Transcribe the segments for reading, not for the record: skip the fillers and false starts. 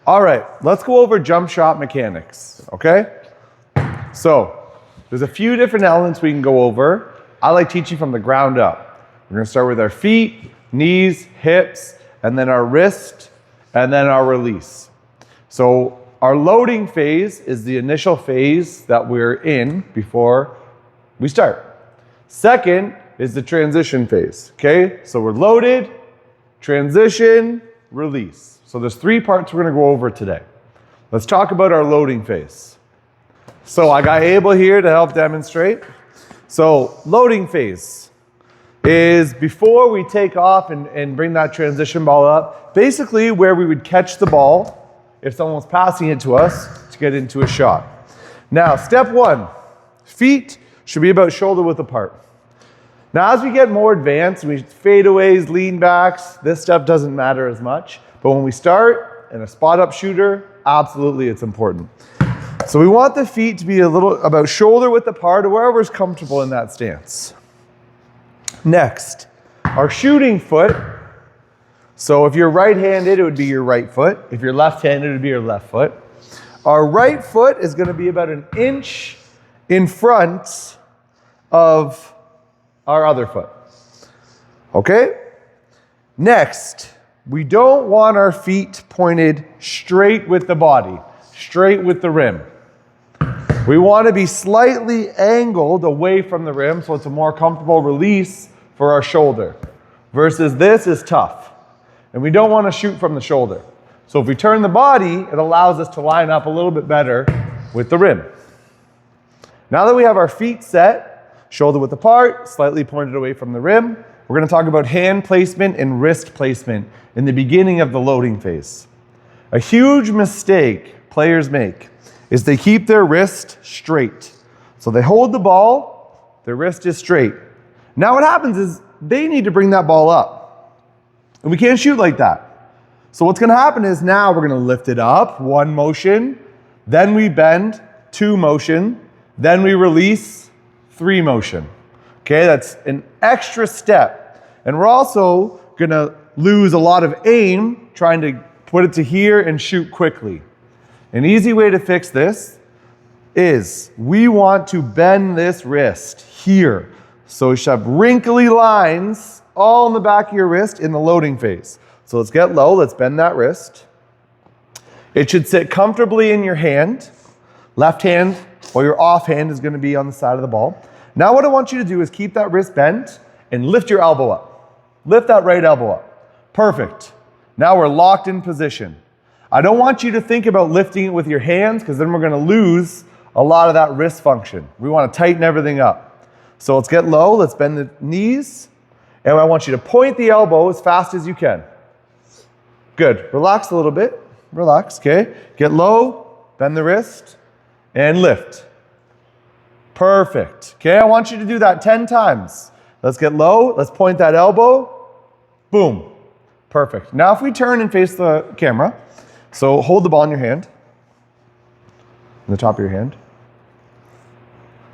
All right, let's go over jump shot mechanics, okay? So, there's a few different elements we can go over. I like teaching from the ground up. We're gonna start with our feet, knees, hips, and then our wrist, and then our release. So, our loading phase is the initial phase that we're in before we start. Second is the transition phase, okay? So we're loaded, transition, release. So there's 3 parts we're gonna go over today. Let's talk about our loading phase. So I got Abel here to help demonstrate. So loading phase is before we take off and bring that transition ball up, basically where we would catch the ball if someone was passing it to us to get into a shot. Now, step 1, feet should be about shoulder width apart. Now, as we get more advanced, we fadeaways, lean backs, this stuff doesn't matter as much. But when we start in a spot up shooter, absolutely it's important. So we want the feet to be a little about shoulder width apart or wherever's comfortable in that stance. Next, our shooting foot. So if you're right-handed, it would be your right foot. If you're left-handed, it would be your left foot. Our right foot is going to be about 1 inch in front of our other foot. Okay? Next, we don't want our feet pointed straight with the body, straight with the rim. We want to be slightly angled away from the rim so it's a more comfortable release for our shoulder. Versus this is tough. And we don't want to shoot from the shoulder. So if we turn the body, it allows us to line up a little bit better with the rim. Now that we have our feet set, shoulder width apart, slightly pointed away from the rim, we're going to talk about hand placement and wrist placement in the beginning of the loading phase. A huge mistake players make is they keep their wrist straight. So they hold the ball, their wrist is straight. Now what happens is they need to bring that ball up. And we can't shoot like that. So what's going to happen is now we're going to lift it up, 1 motion, then we bend, 2 motion, then we release, 3 motion. Okay, that's an extra step. And we're also going to lose a lot of aim trying to put it to here and shoot quickly. An easy way to fix this is we want to bend this wrist here. So you should have wrinkly lines all in the back of your wrist in the loading phase. So let's get low, let's bend that wrist. It should sit comfortably in your hand. Left hand or your off hand is going to be on the side of the ball. Now what I want you to do is keep that wrist bent and lift your elbow up. Lift that right elbow up. Perfect. Now we're locked in position. I don't want you to think about lifting it with your hands because then we're going to lose a lot of that wrist function. We want to tighten everything up. So let's get low. Let's bend the knees. And I want you to point the elbow as fast as you can. Good. Relax a little bit. Relax, okay? Get low, bend the wrist, and lift. Perfect. Okay, I want you to do that 10 times. Let's get low. Let's point that elbow. Boom. Perfect. Now if we turn and face the camera, so hold the ball in your hand, in the top of your hand.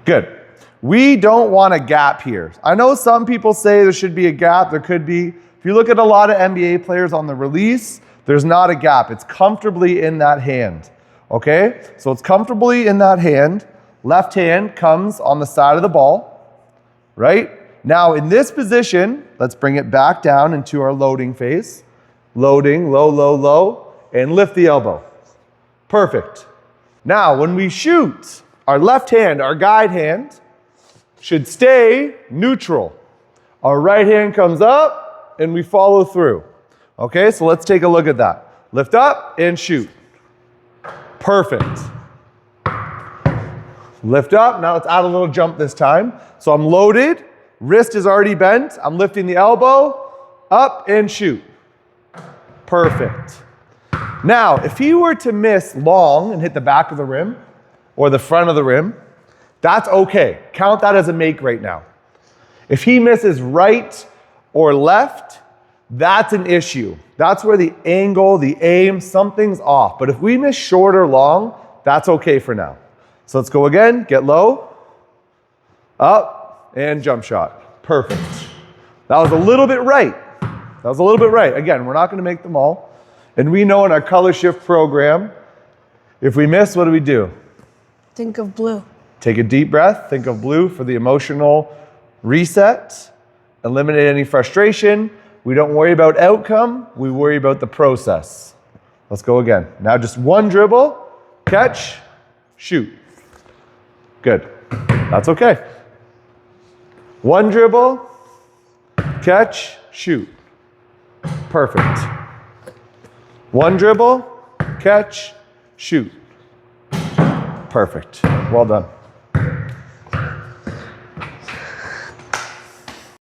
Good. We don't want a gap here. I know some people say there should be a gap. There could be. If you look at a lot of NBA players on the release, there's not a gap. It's comfortably in that hand. Okay? So it's comfortably in that hand. Left hand comes on the side of the ball, right? Now in this position, let's bring it back down into our loading phase. Loading, low, low, low, and lift the elbow. Perfect. Now when we shoot, our left hand, our guide hand, should stay neutral. Our right hand comes up and we follow through. Okay, so let's take a look at that. Lift up and shoot. Perfect. Lift up, now let's add a little jump this time. So I'm loaded, wrist is already bent, I'm lifting the elbow, up and shoot. Perfect. Now, if he were to miss long and hit the back of the rim or the front of the rim, that's okay. Count that as a make right now. If he misses right or left, that's an issue. That's where the angle, the aim, something's off. But if we miss short or long, that's okay for now. So let's go again, get low, up, and jump shot. Perfect. That was a little bit right. That was a little bit right. Again, we're not going to make them all. And we know in our color shift program, if we miss, what do? Think of blue. Take a deep breath, think of blue for the emotional reset, eliminate any frustration. We don't worry about outcome, we worry about the process. Let's go again. Now just one dribble, catch, shoot. Good. That's okay. One dribble, catch, shoot. Perfect. One dribble, catch, shoot. Perfect. Well done.